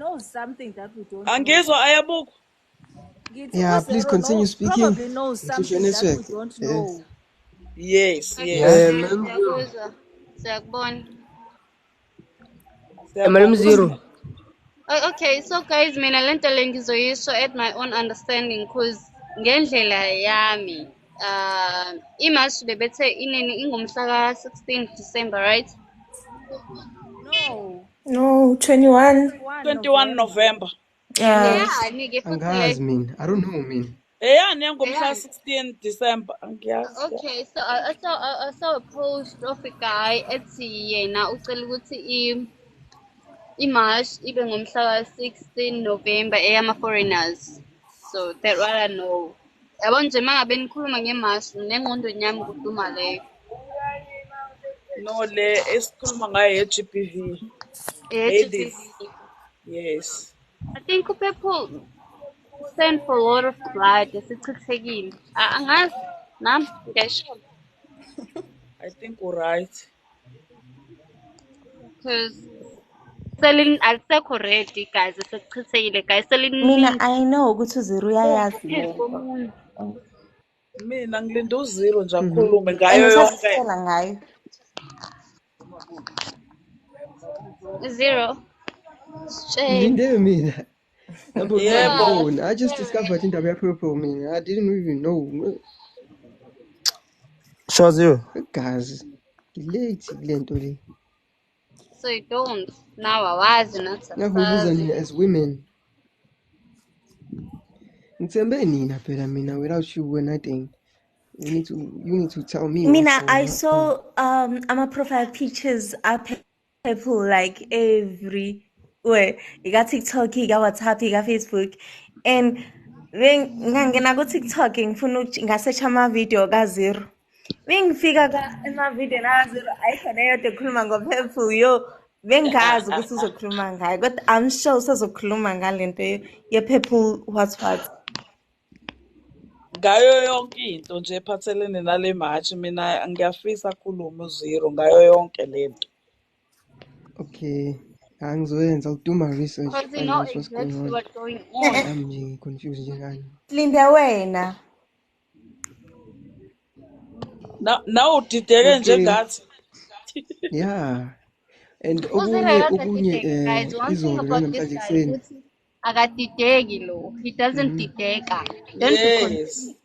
knows something that we don't know. Angizwa ayabuku. Yeah, please continue speaking. Probably knows something that we don't know. Yes. Madam Zero. Okay, so guys, mina lento lengizoyisho at my own understanding cause ngendlela yami iMarch bebethe inini ingumhla ka-16 December, right? No, 21 November. Yeah. Angazi mina. I don't know mina. Yani ngomhla 16 December angiyazi. Okay, so I saw a post of a guy ethi yena ucela ukuthi iMarch ibe ngomhla ka-16 November eyama-foreigners. So that what I know. Yabo nje mangabe nikhuluma ngeMarch nengqondweni yami kuduma leyo. No, le esikhuluma ngayo GBV. Yes. I think people stand for a lot of blood esichithekile. Angazi nami ngiyasho. I think you're right. Because selling alisekho ready guys esichithekile guys selling Mina I know ukuthi uZero uyayazi mina ngilinda uZero nje akhulume ngayo yonke ngayo. Zero. Linde mina. I just discovered in the purple man. I didn't even know. Sure Zero. Guys, late lento le. So you don't now awazi nathi. Ngakubuza nina as women. Ngitsembe nina phela mina without you when I think you need to tell me. Mina I saw my profile pictures are people like everywhere. You got TikTok, you got WhatsApp, you got Facebook, and then ngangena ku TikTok ngifuna ngasearch ama video kaZero. Bengifika ema video naZero ayikhona yodwa ekhuluma ngo-purple yo bengazi ukuthi uzokhuluma ngayo kodwa I'm sure usazokhuluma ngalento ye-purple what ngayo yonke into nje ephathelene nale March mina ngiyafisa akhulume uZero ngayo yonke lento. Okay. Angizoyenza do my research. Because you know exactly what's going on. I'm nje confused njengani. Linde wena. Now udideke njengathi. Yeah. And okunye izolo namhlanje kuseni. Akadideki lo. He doesn't dideka. Don't be confused.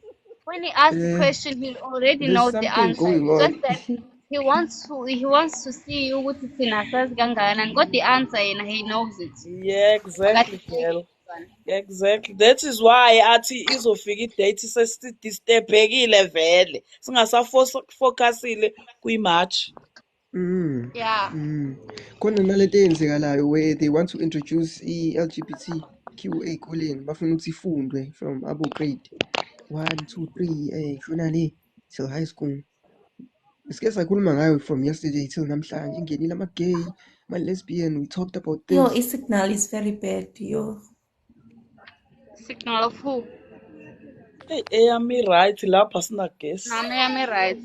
When he asks the question, he already knows the answer. Just that he wants to see you ukuthi thina sazi kangakanani kodwa the answer yena he knows it. Yeah, exactly girl. Exactly. That is why athi izofika idate sesidistebhekile vele. Singasafocusile kwi-March. Yeah. Khona nalento eyenzekalayo where they want to introduce i-LGBTQ ey'koleni bafuna ukuthi ifundwe from abo grade 1, 2, 3 shona le till high school. Sike sakhuluma ngayo from yesterday till namhlanje ingenile ama-gay, ama-lesbian, we talked about this. Yo, signal is very bad, yo. Signal of who? Eyami right lapha sina guess. Nami right.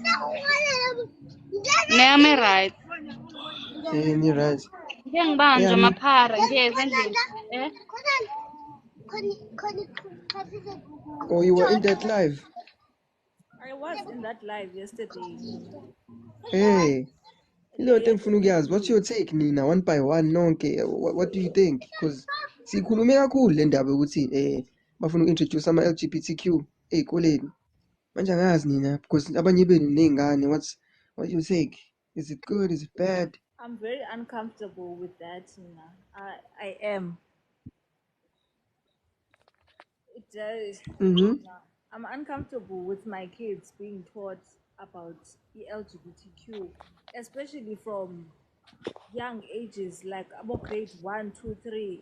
Nami right. Ni right. Ngeke ngibanje amaphara ngiyeza endlini. Oh, you were in that live? I was in that live yesterday. Hey. What's your take, Nina? One by one, nonke. What do you think? Because sikhulume kakhulu le ndaba ukuthi bafuna uku-introduce ama-LGBTQ ey'koleni. Manje angazi Nina because abanye benu ney'ngane. What do you think? Is it good? Is it bad? I'm very uncomfortable with that, Nina. I am. It does. I'm uncomfortable with my kids being taught about the LGBTQ, especially from young ages, like about grade 1, 2, 3.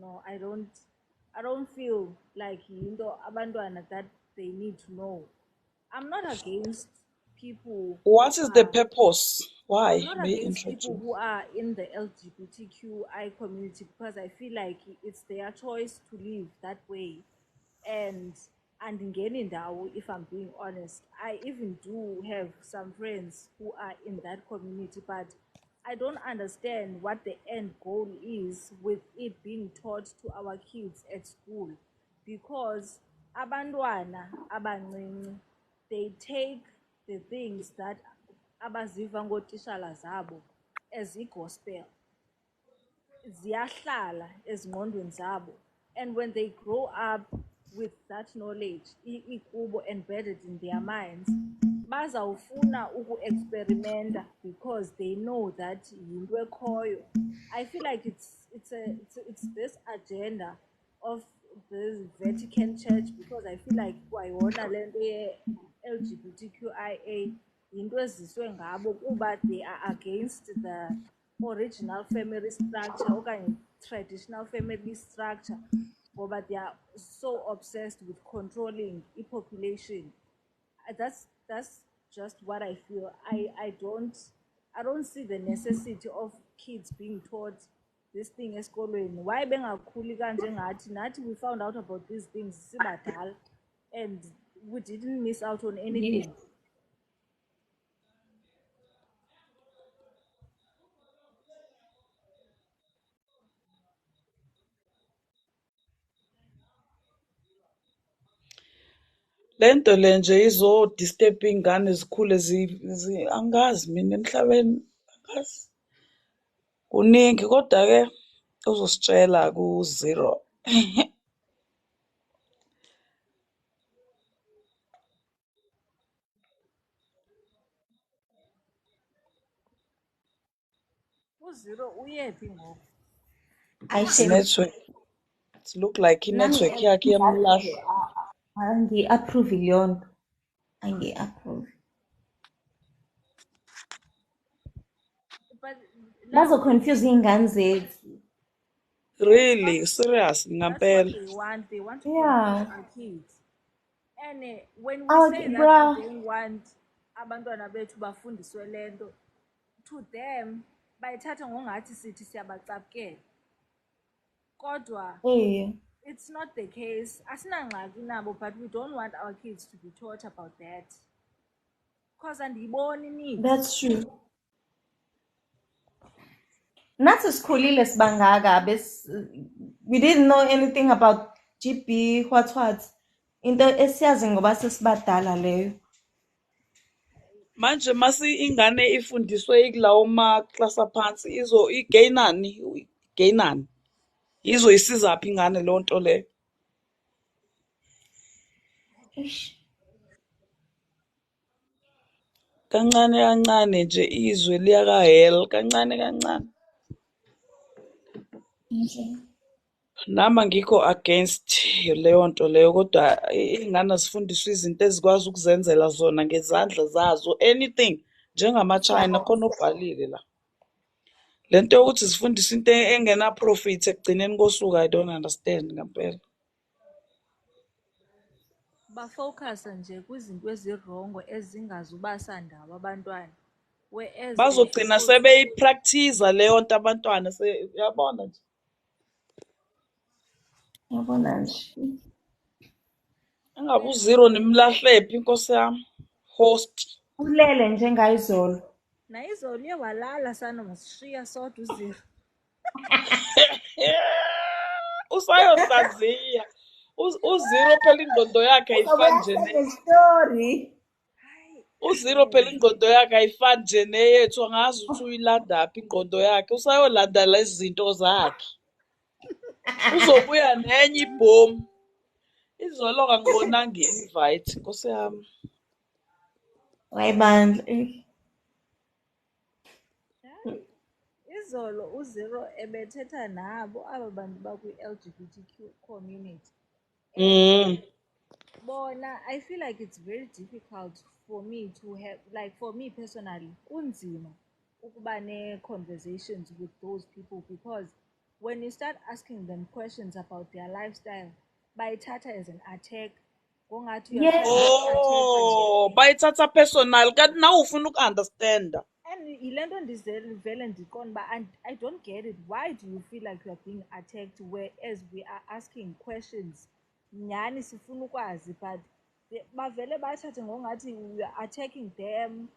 No, I don't feel like abantwana that they need to know. I'm not against people. What is the purpose? Why? I'm not against people who are in the LGBTQI community because I feel like it's their choice to live that way. And ngeni ndawo, if I'm being honest, I even do have some friends who are in that community, but I don't understand what the end goal is with it being taught to our kids at school, because abantwana abancinci, they take the things that abaziva ngootishala zabo as i-gospel, ziyahlala ezingqondweni zabo, and when they grow up with that knowledge ikubo embedded in their minds, bazawufuna uku-experimenta because they know that yinto ekhoyo. I feel like it's this agenda of the Vatican Church, because I feel like kwayona le nto ye-LGBTQIA yinto eziswe ngabo kuba they are against the original family structure okanye traditional family structure, ngoba they are so obsessed with controlling population. That's just what I feel. I don't see the necessity of kids being taught this thing esikolweni. Why bengakhuli kanje ngathi? Nathi we found out about these things sibadala and we didn't miss out on anything. Lento le nje izo-disturb iy'ngane zikhule angazi mina emhlabeni, angazi. Kuningi kodwa-ke uzositshela ku-Zero. uZero uyephi ngoku? Network. It look like i-network yakhe iyamlahla. Angi-approve leyo nto. Angi-approve. But Bazoconfuse iy'ngane zethu. Really, serious, that's what ngampela. they want. They want to Yeah. confuse our kids. And when we Our say that bruh. we don't want abantwana bethu bafundiswe lento, to them bayithatha ngongathi sithi siyabacapukela. Kodwa it's not the case. Asinangxaki nabo, but we don't want our kids to be taught about that. Because andiyiboni need. That's true. Nathi sikhulile sibangaka we didn't know anything about GB what into esiyazi ngoba sesibadala leyo. Manje masi ingane ifundiswe ikulawo ma-class aphansi igeyinani izoyisizaphi ingane leyo nto leyo. Kancane kancane nje izwe liyaka-hell, kancane kancane. Nami angikho against leyo nto leyo, kodwa iy'ngane azifundiswe izinto ezikwazi ukuzenzela zona ngezandla zazo, anything, njengama-China khona obhalile la. Le nto yokuthi zifundise into engena-profit ekugcineni kosuku, I don't understand ngampela. Bafocus nje kwizinto ezirongo ezingazubasa ndawo abantwana, whereas Bazogcina sebeyipractice leyo nto abantwana, uyabona nje. Yabona nje. Engabe uZero nimlahlephi inkosi yami, host. Ulele njengayizolo. nayizolo uye walala sana, masishiya sodwa uZero. Usayohlaziya. uZero phela ingqondo yakhe ayifani nje story. uZero phela ingqondo yakhe ayifani nje neyethu, angazi ukuthi uyilandaphi ingqondo yakhe, usayolanda lezi zinto zakhe. Uzobuya nenye ibhomu. Izolo angibonanga i-invite, nkosi yami. Wayibandla. Izolo uZero ebethetha nabo aba bantu bakwi-LGBTQ community. Bona, I feel like it's very difficult for me to have, like for me personally, kunzima ukuba ne-conversations with those people, because when you start asking them questions about their lifestyle, bayithatha as an attack. Yes. Oh, bayithatha personal, kanti nawe ufuna uku-understanda. And yile nto ndivele ndiqonda uba I don't get it. Why do you feel like you are being attacked, whereas we are asking questions? Nyhani sifuna ukwazi, but bavele bathathe ngongathi we are attacking them.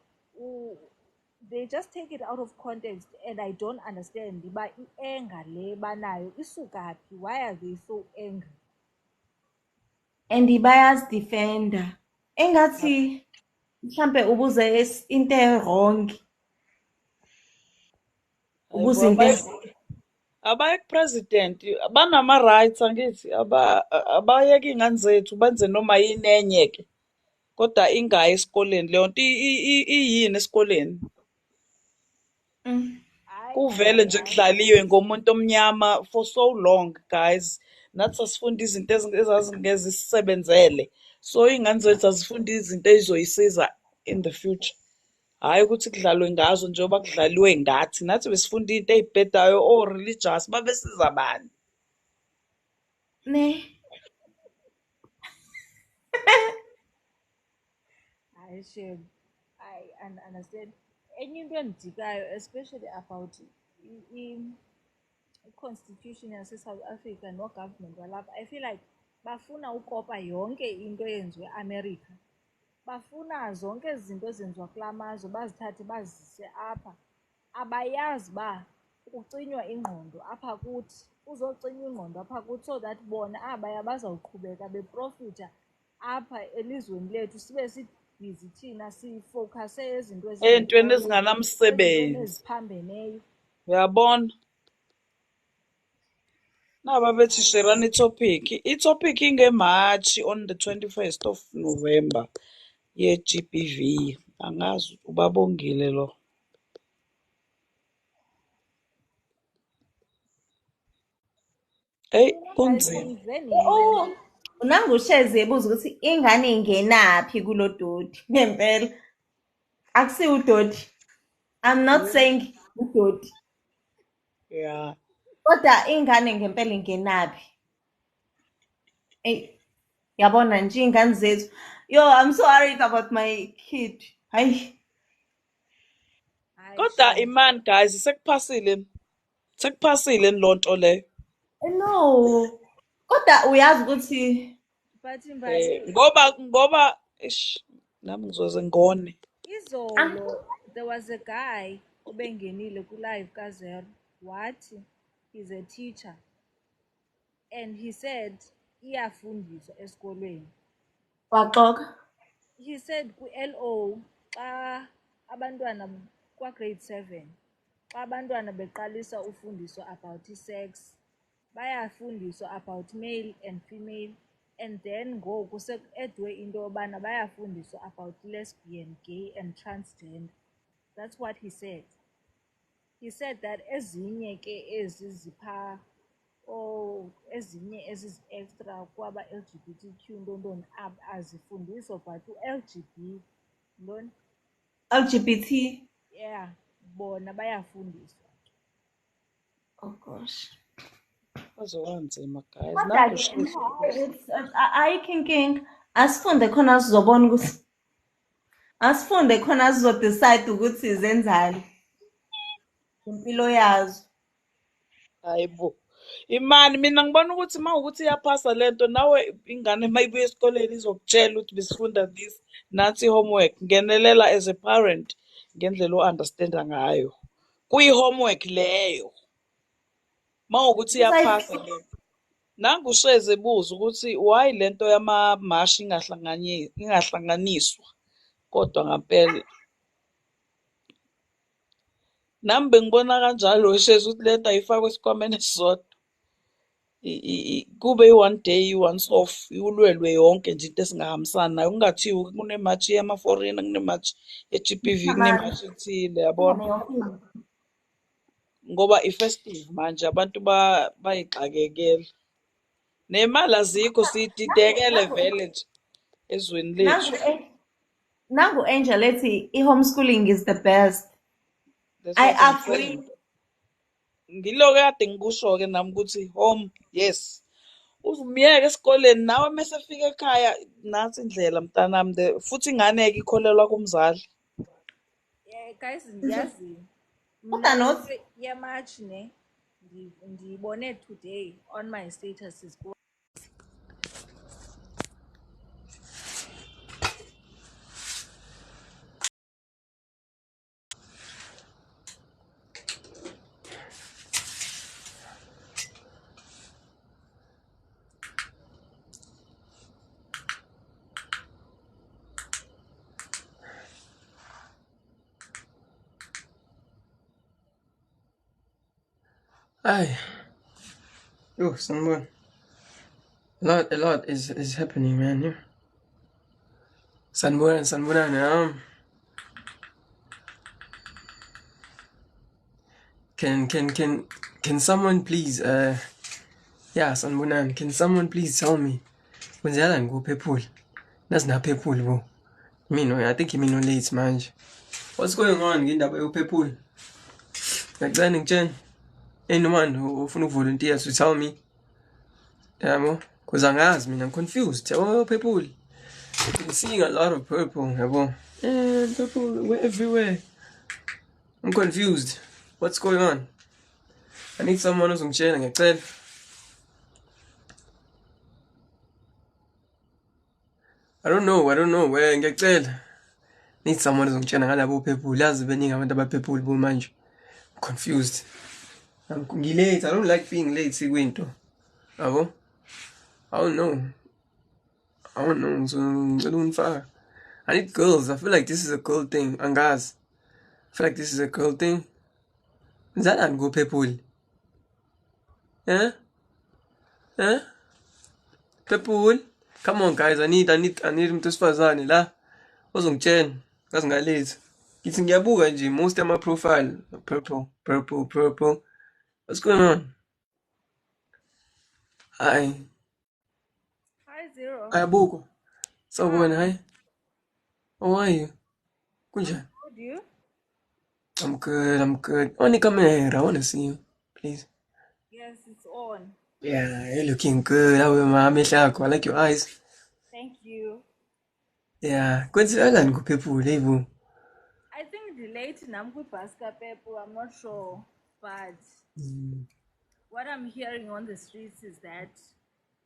they just take it out of context, and I don't understand uba i-anger le banayo isuka phi. Why are they so angry? and bayazidefenda engathi mhlambe ubuze into e-wrong ubuze into abaye ku-president banama-rights angithi abayeke iy'ngane zethu benze noma yini enye-ke kodwa ingayi esikoleni leyo nto iyini esikoleni kuvele nje kudlaliwe ngomuntu omnyama for so long, guys. Nathi asifunda izinto ezazingeze zisisebenzele, so iy'ngane zethu azifunde izinto ey'zoyisiza in the future, hhayi ukuthi kudlalwe ngazo njengoba kudlaliwe ngathi. Nathi besifunda into ey'bhedayo o-religious babesiza bani? ne Hayi shem, I understand. Enye into endijikayo, especially about i-constitution yase-South Africa no-government walapha, I feel like bafuna ukopa yonke into eyenziwe eAmerica. Bafuna zonke ezi zinto ezenziwa kulaa mazwe bazithathe bazise apha. Abayazi uba kucinywa ingqondo apha kuthi, kuzocinywa ingqondo apha kuthi, so that bona abaya bazawuqhubeka beprofitha apha elizweni lethu, sibe sibhizi thina sifowukhase ezinto Ey'ntweni ezinganamsebenzi. eziphambeneyo. Uyabona? Naba bethi sherani itopic ingeMarch on the 21st of November ye-GBV. Angazi ubabongile lo. Eyi kunzima. oh unangusheze ebuza ukuthi ingane ingenaphi kulo dodi ngempela akusiwo udodi. I'm not saying udodi Yeah. kodwa ingane ngempela ingenaphi. Yabona nje iy'ngane zethu. Yo, I'm so worried about my kid. Hayi. Kodwa imani guys sekuphasile lo nto leyo. No. Kodwa uyazi ukuthi But Ngoba nami ngizoze ngone. izolo there was a guy obengenile ku-live kaZero wathi he's a teacher and he said iyafundiswa esikolweni. waxoka. He said ku-LO xa abantwana kwa-grade 7 xa abantwana beqalisa ufundiswa about i-sex bayafundiswa about male and female, and then ngoku seku-edwe into yobana bayafundiswa about lesbian, gay and transgender. That's what he said. He said that ezinye ke ezi ziphaa ezinye ezi-extra kwaba-LGBTQ ntontoni azifundiswa, but u-LGB ntoni LGBT. yeah bona bayafundiswa. Oh gosh. Kuzobanzima guys. Ayikho inkinga. Asifunde khona sizobona ukuthi asifunde khona sizodecide ukuthi zenzani impilo yazo. Hayibo. Imani mina ngibona ukuthi mawukuthi iyaphasa lento nawe ingane mayibuya esikoleni izokutshela ukuthi besifunda this nathi homework. Ngenelela as a parent ngendlela o-understanda ngayo. Kuyi-homework leyo. Mawukuthi iyaphasa lento. Nangusheze ebuza ukuthi why lento yamamashi ingahlanganiswa kodwa ngampela nami bengibona kanjalo shezi ukuthi lento ayifakwe esikhwameni esisodwa. Kube i-one day once off ulwelwe yonke nje into esingahambisani nayo, kungathiwa kunematch yama-foreigner, kunematch ye-GBV, kunematch ethile, yabona, ngoba i-festive manje abantu bayixakekela nemali azikho, siyididekele vele nje ezweni lethu. Nangu Angel ethi i-homeschooling is the best. I agree. Ngiloko kade ngikusho-ke nami ukuthi home, yes. Uzumyeke esikoleni nawe mesefika ekhaya nansi indlela mntanami futhi ingane-ke ikholelwa kumzali. Yeah guys, ndiyazi Kodwa not yematch ne ndiyibone today on my statuses. Aye. Yo, someone. A lot is happening, man. Yeah. Sanbunan. Can someone please yeah, Sanbunan, can someone please tell me kwenzakalani kuPhephula? Nazi na Phephula bo. I think you mean late manje. What's going on ngendaba yoPhephula? Ngicela ngitshene. Anyone who ufuna ukuvolunteer to tell me. Yabo, cause angazi mina, I'm confused. Yabo Phephula. I'm seeing a lot of purple, yabo. And purple, we're everywhere. I'm confused. What's going on? I need someone who's ngitshela ngicela. I don't know. Where ngiyacela. Need someone who's ngitshela ngalabo Phephula. Yazi beningi abantu abaPhephula bo manje. I'm confused. I'm late. I don't like being late, sikwinto. Yabo? I don't know. So ngicela ungifaka. I need girls. I feel like this is a girl thing. Angazi. I feel like this is a girl thing. Kwenzakalani kuPhephula? Huh? Phephula? Come on guys, I need umuntu wesifazane la ozongitshena ngazi ngalezi. Ngithi ngiyabuka nje most of my profile purple. What's going on? Hi. Hi, Zero. Ayabuko. Sawubona, hi. How are you? Kunjani? Good, you? I'm good. On the camera, I want to see you, please. Yes, it's on. Yeah, you're looking good. I like your eyes. Thank you. Yeah, kwenzakalani kuPhephula yibo? I think delayed Namku Pasca people, I'm not sure. But what I'm hearing on the streets is that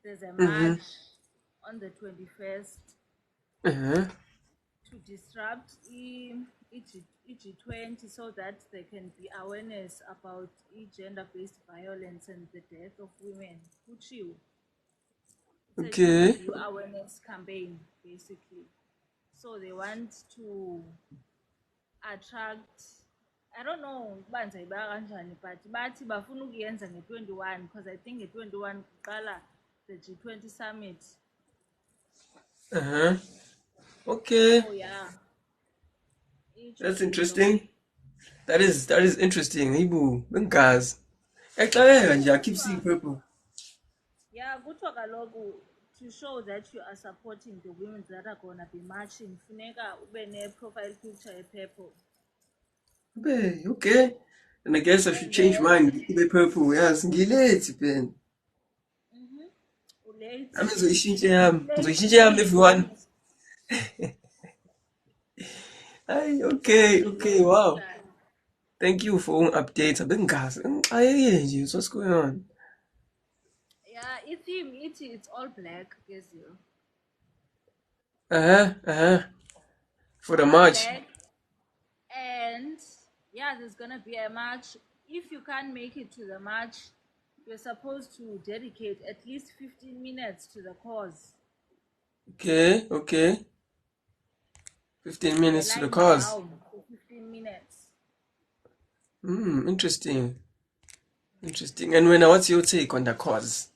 there's a march on the 21st to disrupt G20 so that there can be awareness about gender-based violence and the death of women. Kuchiu. Okay. It's a awareness campaign, basically. So they want to attract, I don't know, but bathi bafuna ukuyenza nge-21 because I think nge-21 kuqala the G20 summit. Okay. Oh yeah. That's interesting. That is interesting. Ibu, bengazi. Yaxakeka nje, I keep seeing purple. Yeah, kuthiwa kaloku to show that you are supporting the women that are gonna be marching, funeka ube ne-profile picture e-purple. Okay. And I guess I should change mine. Ibe purple. Yes, ngilate ben. Ulate. Ami ngizoyishintsha yami everyone. Ay, okay, wow. Thank you for updates. Bengazi. Nje, what's going on? Yeah, it's all black, guess you. For the march. Black. And yeah, there's gonna be a march. If you can't make it to the march, you're supposed to dedicate at least 15 minutes to the cause. Okay. 15 minutes to the cause. For 15 minutes. Interesting. And when what's your take on the cause?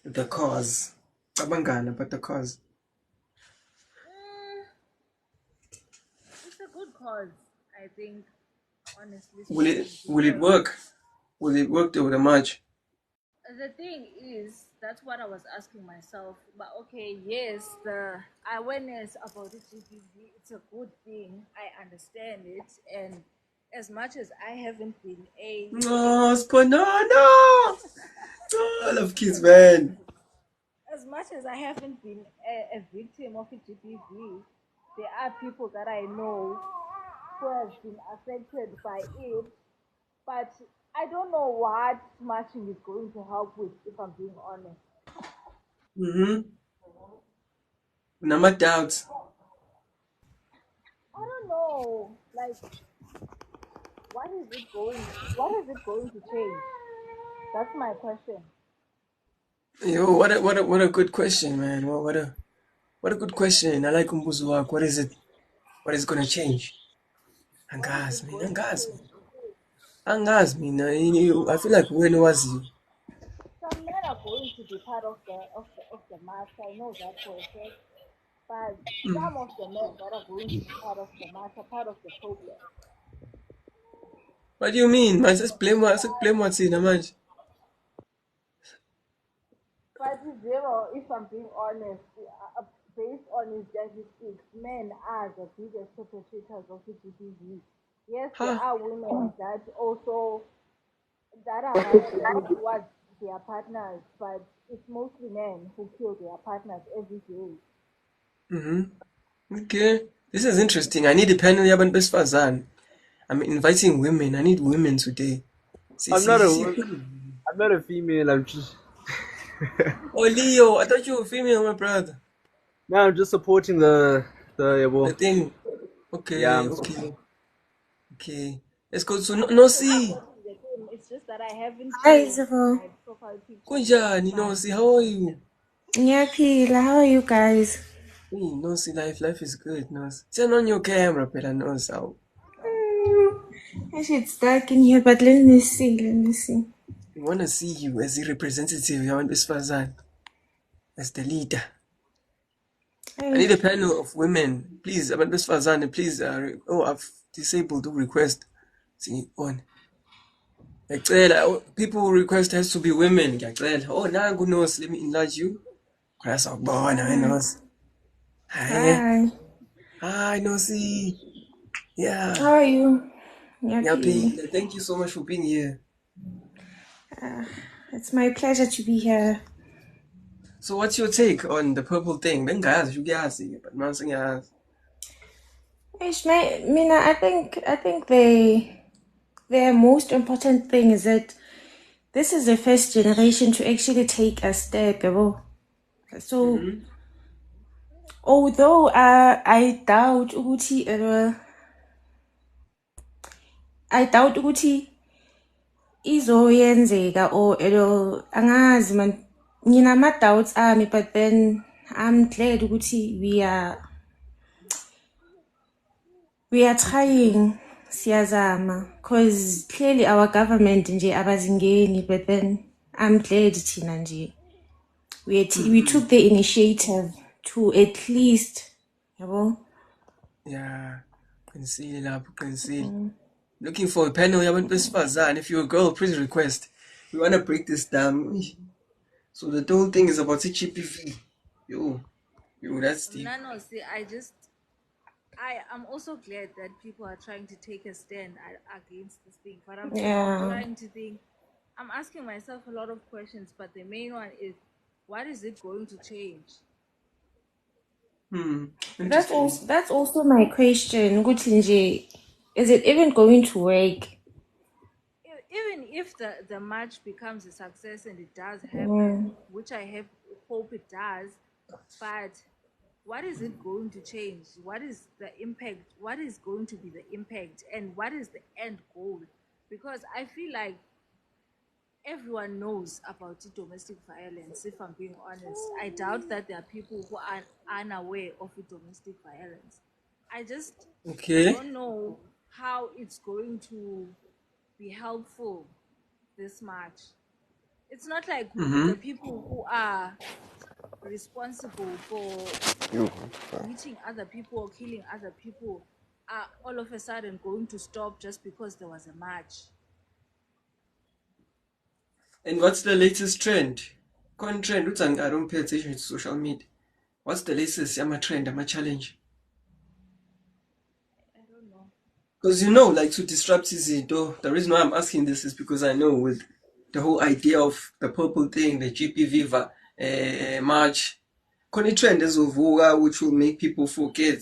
The cause. Abangana, but the cause. It's a good cause, I think, honestly. Will it work? Will it work with the march? The thing is, that's what I was asking myself. But okay, yes, the awareness about the GBV, it's a good thing. I understand it. And as much as I haven't been No, Spanana! I love kids, man. As much as I haven't been a victim of a GBV, there are people that I know who have been affected by it. But I don't know what marching is going to help with, if I'm being honest. No doubts. I don't know. Like, what is it going to change? That's my question. Yo, what a good question, man. What a good question. I like umbuzo wako. What is it gonna change? Angazi. Angazi mina, I feel like wena waziyo. Some men are going to be part of the march. I know that for a fact. But some of the men that are going to be part of the march are part of the problem. What do you mean? Man, blame what's in manje. But zero, if I'm being honest, based on his statistics, men are the biggest perpetrators of the GBV. Yes, there Ha? are women that also that are marching towards their partners, but it's mostly men who kill their partners every day. Okay. This is interesting. I need a panel yabantu besifazane. I'm inviting women. I need women today. I'm not a female. I'm just Oh, Leo, I thought you were female, my brother. no. I'm just supporting the The well. thing. Yeah, Okay, okay. Let's go to Nosi. The game, it's just that I haven't Hi, changed Isabel. my profile picture. Kunjani, Nosi? How are you? Ngiyaphila. How are you guys? Hey, Nosi, life is good, Nosi. Turn on your camera, Pela Nosi. Actually, it's dark in here, but let me see. We want to see you as the representative yabantu besifazane. As the leader. I need a panel of women. Please, abantu besifazane, please. I've disabled the request. See, on. People who request has to be women. Oh, nangu Nosi, let me enlarge you. Ngiyasawubona Nosi. Hi. Hi, Nosi. Yeah. How are you? Ngiyaphila. Ngiyaphila. Thank you so much for being here. It's my pleasure to be here. So what's your take on the purple thing? Bengazi ukuyazi, but manje ngiyazi. Mina, I think the most important thing is that this is the first generation to actually take a step, yabo. So, although I doubt ukuthi izoyenzeka or angazi man, nginama doubts ami, but then I'm glad ukuthi we are trying, siyazama, because clearly our government nje abazingeni, but then I'm glad thina nje we took the initiative to at least, yabo. Yeah. Qinisile lapho, qinisile. Looking for a panel yabantu besifazane. If you're a girl, please request. We want to break this down. So the whole thing is about GBV. Yo, that's deep. No, see, I'm also glad that people are trying to take a stand against this thing. But I'm trying to think, I'm asking myself a lot of questions, but the main one is, what is it going to change? That's also my question. Ukuthi nje, is it even going to work? Even if the march becomes a success and it does happen, which I hope it does, but what is it going to change? What is the impact? What is going to be the impact? And what is the end goal? Because I feel like everyone knows about domestic violence, if I'm being honest. I doubt that there are people who are unaware of domestic violence. I just don't know how it's going to be helpful this much. It's not like the people who are responsible for beating other people or killing other people are all of a sudden going to stop just because there was a march. And what's the latest trend? Con trend, I don't pay attention to social media. What's the latest trend, challenge? I don't know. Because like to disrupt izinto, the reason why I'm asking this is because I know with the whole idea of the purple thing, the GBV march, khona trend ezovuka which will make people forget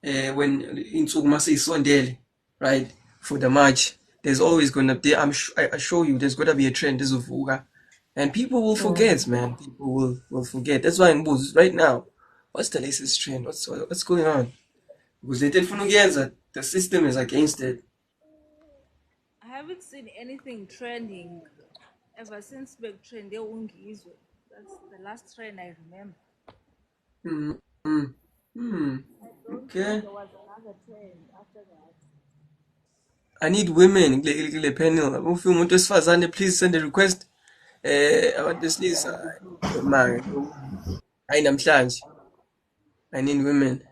when insuku mase isondele, right? For the march, there's always gonna be, I assure you, there's gonna be a trend ezovuka, and people will forget, man. People will forget. That's why I'm right now. What's the latest trend? What's going on? Because the system is against it. I haven't seen anything trending ever since Big Trend. That's the last trend I remember. Okay. There was another trend after that. I need women kule panel. Uma umuntu wesifazane, please send a request. Abantu besilisa manje hayi namhlanje. I need women.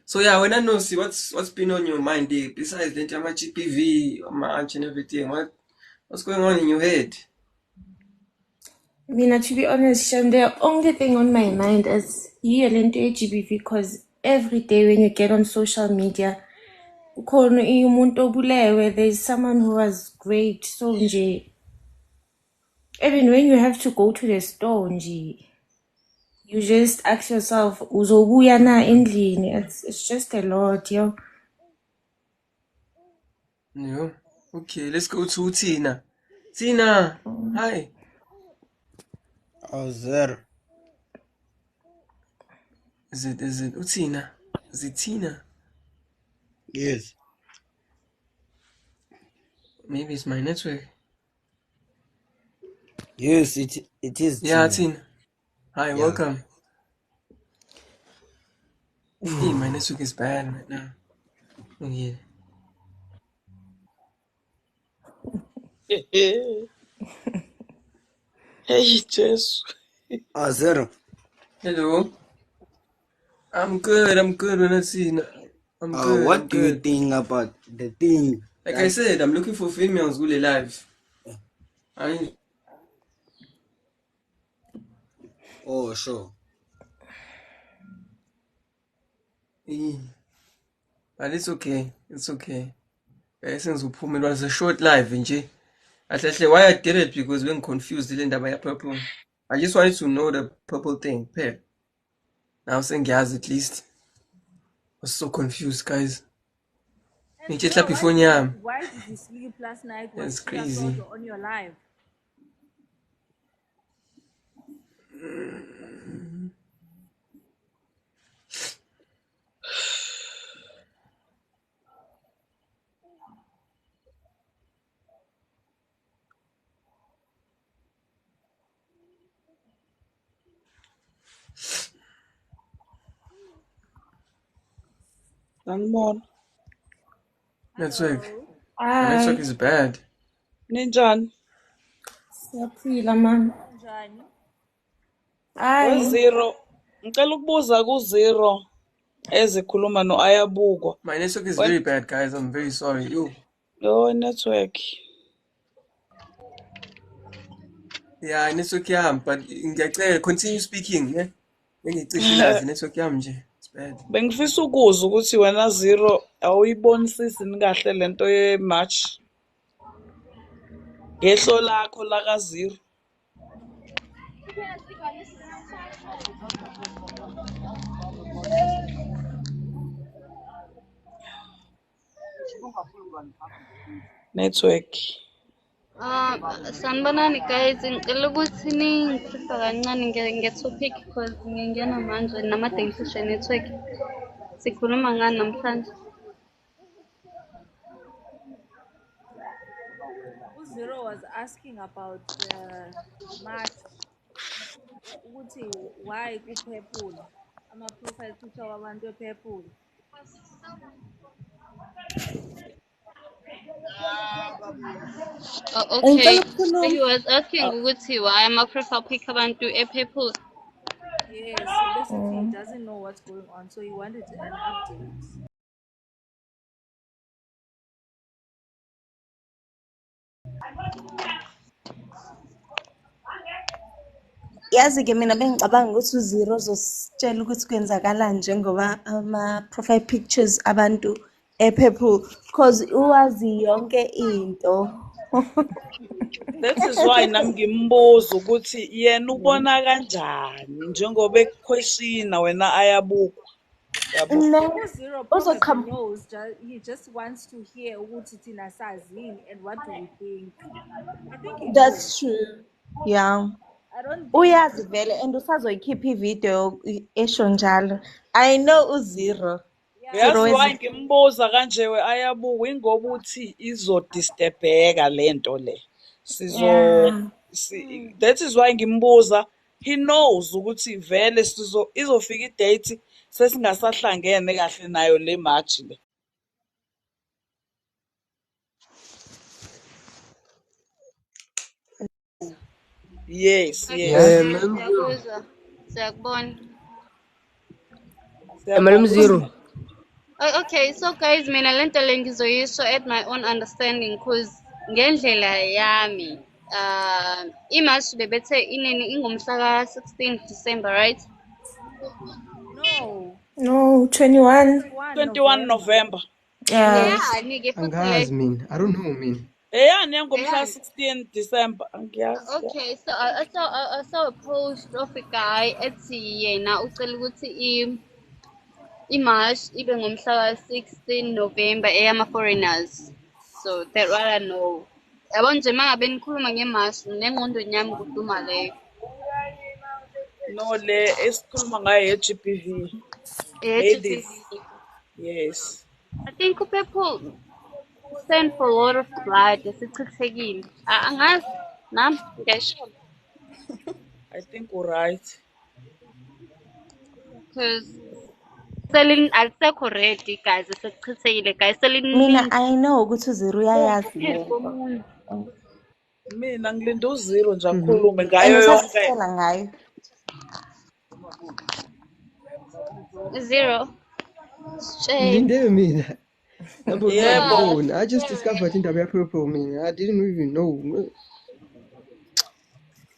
So yeah, when I know, see what's been on your mind there, besides the GPV, March and everything. What's going on in your head? I mean, to be honest, Shem, the only thing on my mind is you into GBV because every day when you get on social media, there's someone who was great. So, nje, even when you have to go to the store, nje, you just ask yourself, uzobuya na endlini? It's just a lot, yo. Yeah. Okay, let's go to Tina. Tina, hi. How's there? Is it Tina? Is it Tina? Yes. Maybe it's my network. Yes, it is. Yeah, Tina. Tina. Hi, Yeah. welcome. Hey, my network is bad right now. Okay. Hey, Jesu. Zero. Hello. I'm good. Tina. I'm good. What I'm do you good. think about the thing? Like I said, I'm looking for females who live. Oh, sure. But it's okay. It's okay. Since it was a short live, nje. Actually, why I did it because when confused in the purple. I just wanted to know the purple thing. Pair. Now I'm saying guys, at least. I was so confused, guys. And Just bro, like before Nyam. why did you sleep last night? Was That's Tia crazy. Soto on your live? Sanibona. Network. My Hi, network is bad. Ninjani? siyaphila man. Njani? Hi. We-Zero. Ngicela ukubuza ku-Zero ezikhuluma no-Ayabukwa. My network is very bad, guys. I'm very sorry. Yo, network. Yeah, network yam, but continue speaking, yeah? Network yam nje. It's bad. Bengifisa ukuzwa ukuthi wena Zero awuyibonisisi kahle lento ye-March. Ngehlo lakho laka Zero. Network. Sanibonani guys, ngicela ukuthi ningikhipha kancane nge-topic because ngingena manje namade ngihlutshwe network. Sikhuluma ngani namhlanje? Zero was asking about the match. Ukuthi why ku-purple? Ama-profile picture wabantu e-purple. Okay. So he was asking ukuthi why ama-profile pic abantu e-purple. Yes, so basically he doesn't know what's going on, so he wanted an update. Yazi-ke mina bengicabanga ukuthi uZero uzositshela ukuthi kwenzakalani njengoba ama-profile pictures abantu e-purple because uwazi yonke into. That is why nami ngimbuza ukuthi yena ubona kanjani njengoba ekuquestiona wena Ayabukwa. Yabo. Zero probably knows, he just wants to hear ukuthi thina sazini and what do we think. I think he That's knows. true. Yeah. I don't think Uyazi vele and usazoyikhipha ivideo esho njalo. I know uZero. Yazi why ngimbuza kanje Ayabukwa ingoba uthi izodisturbeka lento le. That is why ngimbuza. He knows ukuthi vele izofika idate sesingasahlangene kahle nayo le March le. Yes, Okay, yes. Man. siyakuzwa. Siyakubona. Madam Siyabonga. Zero. Okay, so guys, mina lento le ngizoyisho at my own understanding cause ngendlela yami iMarch bebethe inini ingumhla ka-16 December, right? No, No, 21. 21 21 November. November. Yeah. Yeah, futhi Angazi like mina. I don't know mina. Eyani engomhla yeah. 16 December angiyazi. Okay, so I saw a post of a guy ethi yena ucela ukuthi iMarch ibe ngomhla ka-16 November eyama-foreigners. So that what I know. Yabo nje uma ngabe nikhuluma nge-March nengqondweni yami kuduma leyo. No, le esikhuluma ngayo ye-GBV. Ladies. GBV. Yes. I think people stand for a lot of blood esichithekile. Angazi nami ngiyasho I think we're right. because alisekho ready guys esekuchithekile guys Mina, seliningi I know ukuthi uziro uyayazi phezu lento. komunye. Mina ngilinde uziro nje Mhm. akhulume And ngayo yonke. usasitshela ngayo. Zero. Shame. Ngilinde mina. Number Yebo. phone. I just discovered indaba ya-purple mina. I didn't even know.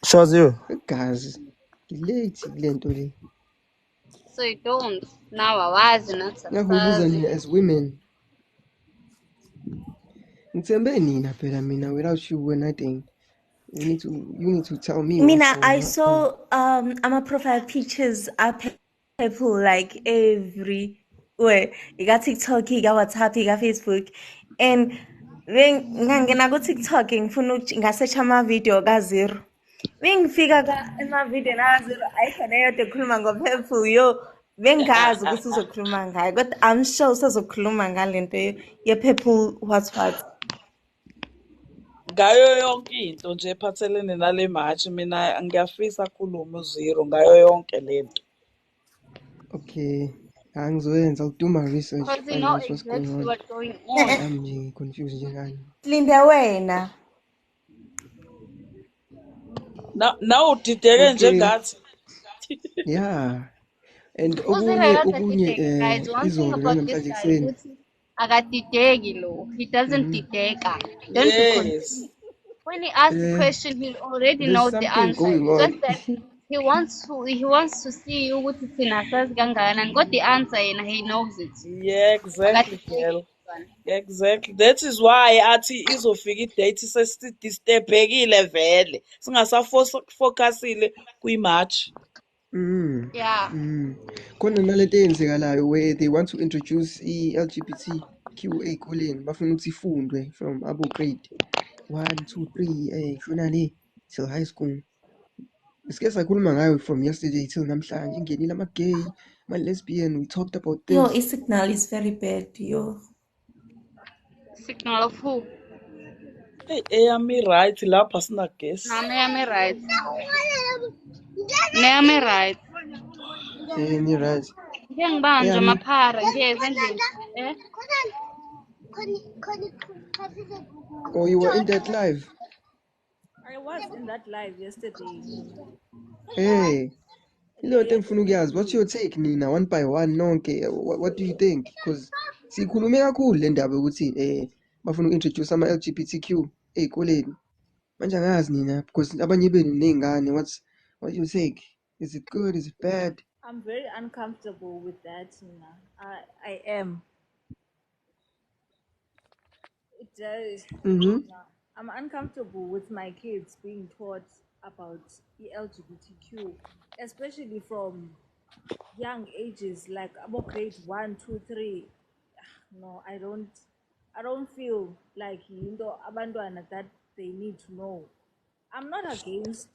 Sure Zero. Gazi. Ngilate kulento le. So you don't now awazi nathi Ngakubuza asazi. nina as women. Ngithembe nina phela mina without you when I think you need to tell me Mina, what's I going on. saw ama profile pictures are people like everywhere. Ika TikTok, ika WhatsApp, ika Facebook. And ngangena ku TikTok ngifuna ngasearch ama video ka Zero. Bengifika ka ema video na Zero ayikhona yodwa ekhuluma ngo-purple yo. Bengazi ukuthi uzokhuluma ngayo. But I'm sure usazokhuluma ngalento ye-purple what. Ngayo yonke into nje ephathelene nale match mina ngiyafisa akhulume uziro ngayo yonke lento. Okay. Angizoyenza. I'll do my research. Because you Find know out what's going exactly on. what's going on. I'm nje confused njengani. Linde wena. Na udideke Okay. njengathi. Yeah. And Uziro okunye akadideki guys. One thing izolo about this nanamhlanje guy ekuseni. ukuthi akadideki lo. He doesn't dideka. Don't be Yes. confused. When he asks the question, he already There's knows the something answer. going It's just on. that he wants to see ukuthi thina sazi kangakanani. Got the answer yena he knows it. Yeah, exactly, Akadideki girl. lomntwana. Exactly. That is why athi izofika idate sesidisturbekile vele. Singasafocusile kwi-match. Yeah. Khona nalento eyenzekalayo where they want to introduce i-LGBTQ ey'koleni bafuna ukuthi ifundwe from abo grade 1, 2, 3 shona le till high school. Sike sakhuluma ngayo from yesterday till namhlanje ingenile ama-gay, ama-lesbian, we talked about Yo, this. signal is very bad, yo. Signal of who? Eyami right lapha sinagesi. Nami right. Nami right. Ni right. Ngike ngibanje Eyami amaphara ngiyeza endlini. oh you were in that live. I was in that live yesterday. Ile nto engifuna ukuyazi, what's your take nina one by one nonke? What do you think? Because sikhulume kakhulu le ndaba yokuthi bafuna uku-introduce ama-LGBTQ ey'koleni. Manje angazi nina because abanye benu ney'ngane, what do you think? Is it good? Is it bad? I'm very uncomfortable with that, Nina. I am. It does. I'm uncomfortable with my kids being taught about the LGBTQ, especially from young ages, like about grade 1, 2, 3. No, I don't feel like abantwana that they need to know. I'm not against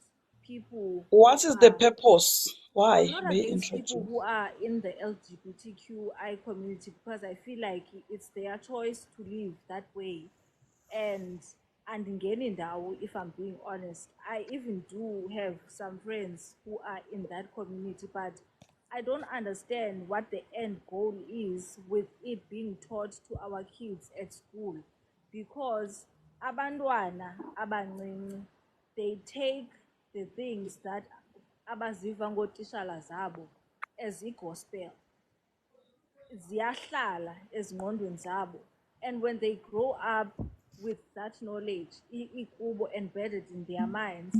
people. What is the purpose? Why? I'm not May against people introduce. who are in the LGBTQI community because I feel like it's their choice to live that way. And in now, if I'm being honest, I even do have some friends who are in that community, but I don't understand what the end goal is with it being taught to our kids at school, because abantwana abancinci, they take the things that abaziva ngootishala zabo as i-gospel ziyahlala ezingqondweni zabo, and when they grow up with that knowledge ikubo embedded in their minds,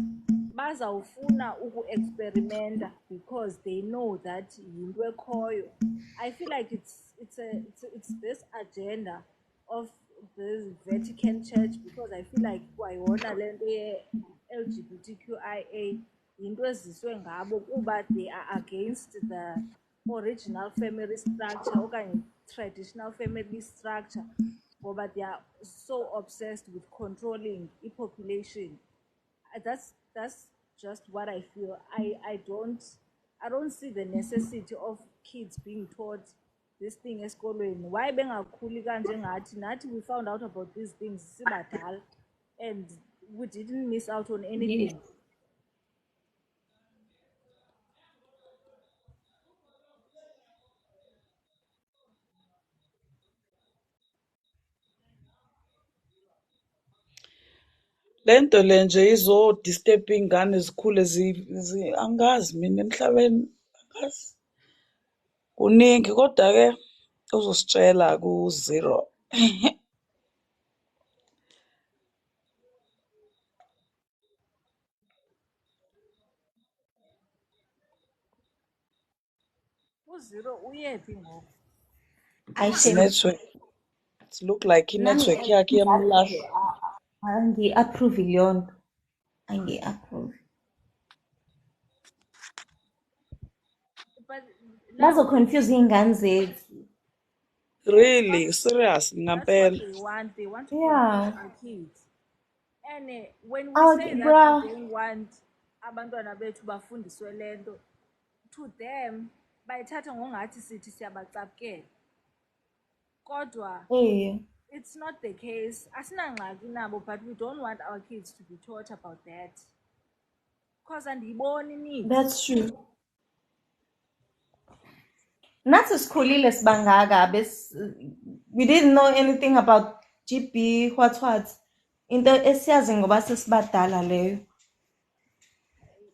bazawufuna uku-experimenta because they know that yinto ekhoyo. I feel like it's this agenda of the Vatican Church, because I feel like kwayona le nto ye-LGBTQIA yinto eziswe ngabo kuba they are against the original family structure okanye traditional family structure, ngoba they are so obsessed with controlling population. That's just what I feel. I don't see the necessity of kids being taught this thing esikolweni. Why bengakhuli kanje nathi we found out about these things sibadala and we didn't miss out on anything. Yes. Lento le nje izo-disturb iy'ngane zikhule angazi mina emhlabeni, angazi. Kuningi kodwa-ke uzositshela ku-Zero. uZero uyephi ngoku? Network. It look like i-network yakhe iyamlahla. Angi-approve leyo nto. Angi-approve. But Bazoconfuse iy'ngane zethu. Really, serious, that's what ngampela. they want. They want to Yeah. control our kids. And when we Oh, say that bruh. we don't want abantwana bethu bafundiswe lento, to them bayithatha ngongathi sithi siyabacapukela. Kodwa it's not the case. Asinangxaki nabo, but we don't want our kids to be taught about that. Because andiyiboni need. That's true. Nathi sikhulile sibangaka we didn't know anything about GB what. Into esiyazi ngoba sesibadala leyo.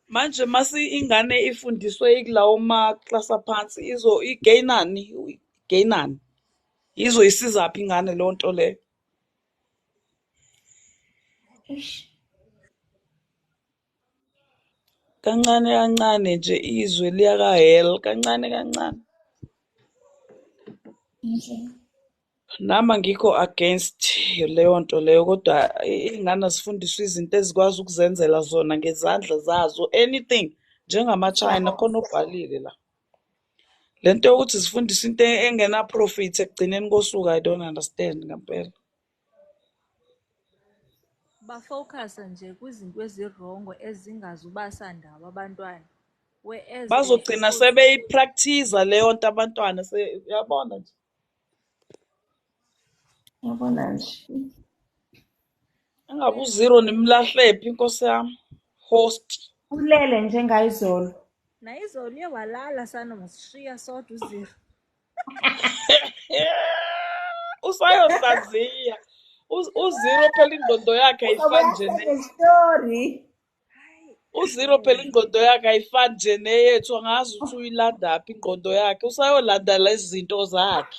Manje masi ingane ifundiswe ikulawo ma-class aphansi igeyinani izoyisizaphi ingane leyo nto leyo. Kancane kancane nje izwe liyaka-hell kancane kancane. Nami angikho against leyo nto leyo kodwa iy'ngane zifundiswe izinto ezikwazi ukuzenzela zona ngezandla zazo, anything njengama-China khona obhalile la. Le nto yokuthi zifundiswe into engena-profit ekugcineni kosuku, I don't understand ngampela. Bafocus nje kwizinto ezirongo ezingazubasa ndawo abantwana, whereas Bazogcina sebeyipractice leyo nto abantwana uyabona nje. Yabona nje. Engabe uZero nimlahlephi inkosi yami, host. Ulele njengayizolo. nayizolo uye walala sana, masishiya sodwa uZero. Usayohlaziya. uZero phela ingqondo yakhe ayifani nje story. uZero phela ingqondo yakhe ayifani nje neyethu, angazi ukuthi uyilandaphi ingqondo yakhe, usayolanda lezi zinto zakhe.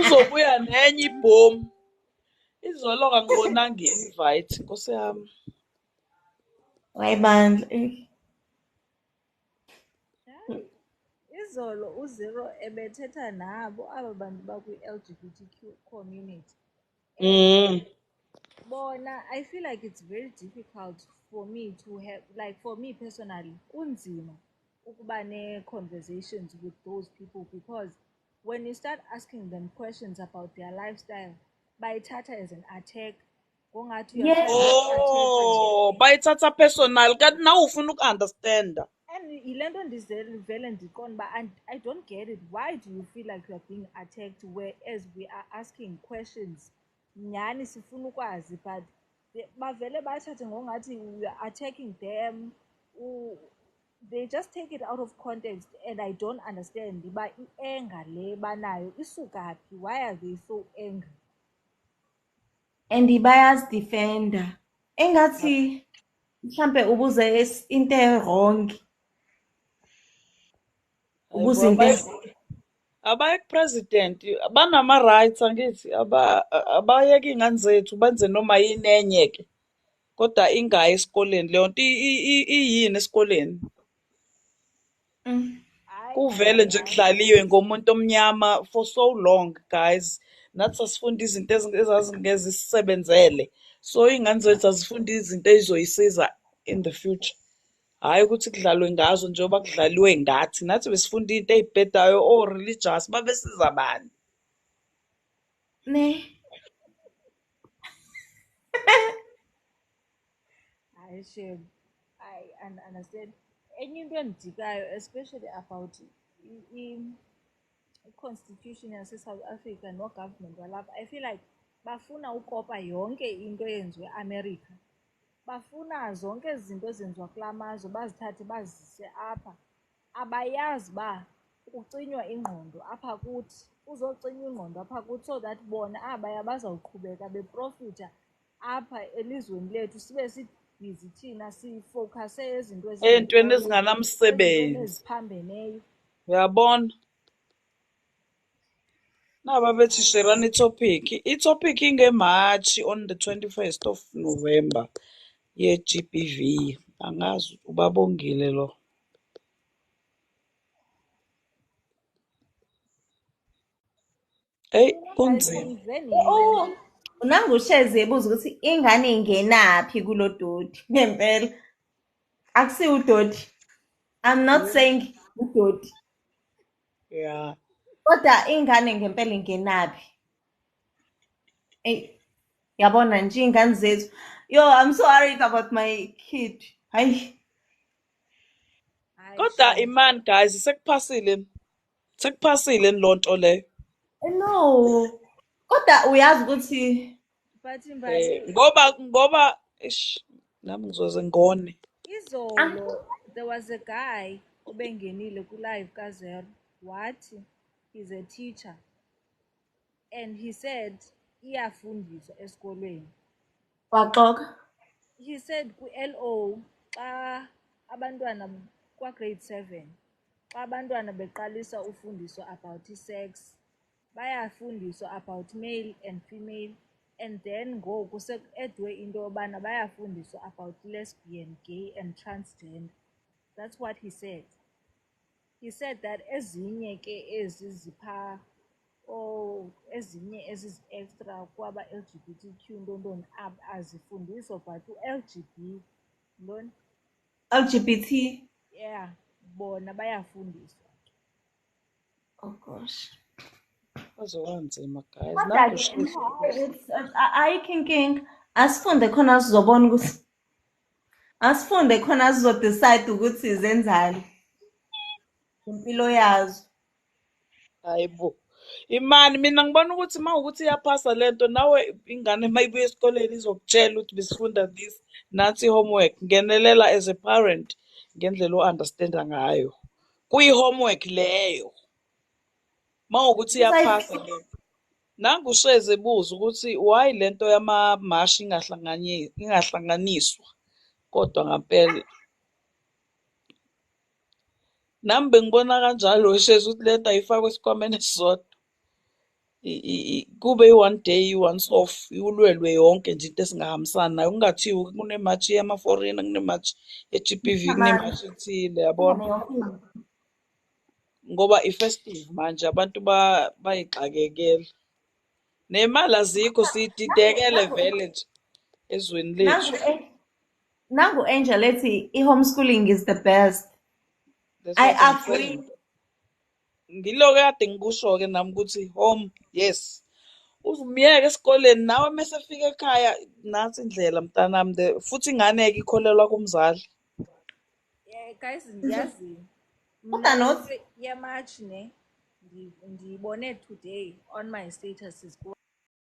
Uzobuya nenye ibhomu. Izolo kangibonanga i-invite, nkosi yami. Wayibandla. Izolo uZero ebethetha nabo aba bantu bakwi-LGBTQ community. Bona, I feel like it's very difficult for me to have, like for me personally, kunzima ukuba ne-conversations with those people, because when you start asking them questions about their lifestyle, bayithatha as an attack. Ngongathi you're trying to Oh, bayithatha personal kanti nawe ufuna uku-understanda. And yile nto ndivele ndiqonda uba I don't get it. Why do you feel like you are being attacked, whereas we are asking questions? Nyhani sifuna ukwazi, but bavele bathathe ngongathi we are attacking them. They just take it out of context, and I don't understand uba i-anger le banayo isuka phi. Why are they so angry? And bayazidefenda. Engathi mhlambe ubuze into wrong. Ubuze into abayi-president banama-rights angithi abayeke iy'ngane zethu benze noma yini enye-ke kodwa ingayi esikoleni leyo nto iyini esikoleni kuvele nje kudlaliwe ngomuntu omnyama for so long guys nathi sasifunda izinto ezazingeke zisisebenzele so iy'ngane zethu azifunde izinto ey'zoyisiza in the future hhayi ukuthi kudlalwe ngazo njengoba kudlaliwe ngathi nathi besifunda into ey'bhedayo o-religious babesiza bani ne. Hayi Shem, I understand. Enye into endijikayo especially about i-constitution yase-South Africa no-government walapha, I feel like bafuna ukopa yonke into eyenziwe eAmerica. Bafuna zonke ezi zinto ezenziwa kulaa mazwe bazithathe bazise apha. Abayazi uba kucinywa ingqondo apha kuthi, kuzocinywa ingqondo apha kuthi so that bona abaya bazawuqhubeka beprofitha apha elizweni lethu sibe sibhizi thina sifowukhase ezinto ey'ntweni ezingekhoyo, ezinganamsebenzi ezintweni eziphambeneyo. uyabona naba bethi sherani itopic ingematshi on the 21st of November ye-GBV angazi ubabongile lo eyi kunzima Ngive nini? Nangushezi ebuza ukuthi ingane ingenaphi kulo dodi ngempela akusiwo udodi. I'm not saying udodi yeah kodwa ingane ngempela ingenaphi. Yabona nje iy'ngane zethu. Yo, I'm so worried about my kid. Hayi. Hayi kodwa Shem, imani guys sekuphasile lo nto leyo No. Kodwa uyazi ukuthi but Mbali, ngoba ish nami ngizoze ngone izolo there was a guy obengenile ku-live kaZero wathi he's a teacher and he said iyafundiswa esikolweni. waxoka. He said ku-LO xa abantwana kwa-grade 7 xa abantwana beqalisa ufundiswa about i-sex bayafundiswa about male and female and then ngoku seku-edwe into yobana bayafundiswa about lesbian, gay and transgender. That's what he said. He said that ezinye ke ezi ziphaa ezinye ezi-extra kwaba-LGBTQ ntontoni azifundiswa but u-LGB ntoni LGBT. yeah bona bayafundiswa. Oh gosh. kwazobanzima guys Kodwa ayikho inkinga. Asifunde khona sizobona ukuthi asifunde khona sizodecide ukuthi zenzani impilo yazo. hayibo imani mina ngibona ukuthi uma ukuthi iyaphasa lento nawe ingane uma ibuya esikoleni izokutshela ukuthi besifunda this nathi i-homework ngenelela as a parent ngendlela o-understanda ngayo kuyi-homework leyo uma ukuthi iyaphasa lento nangusheze ebuza ukuthi why lento yamamashi ingahlanganiswa kodwa ngampela nami bengibona kanjalo shezi ukuthi lento ayifakwe esikhwameni esisodwa kube i-one day once off ulwelwe yonke nje into esingahambisani nayo kungathiwa kunematshi yama-foreigner kunematshi ye-GBV kunematshi ethile yabona ngoba i-festive manje abantu bayixakekela nemali azikho siyididekele vele nje ezweni lethu Nangu Angel ethi i-homeschooling is the best. I agree. ngilo kade ngikusho-ke nami ukuthi home yes uzumyeke esikoleni nawe mese fika ekhaya nansi indlela mntanami futhi ingane-ke ikholelwa kumzali Guys ndiyazi Kodwa not yamachi ne ndiyibone today on my statuses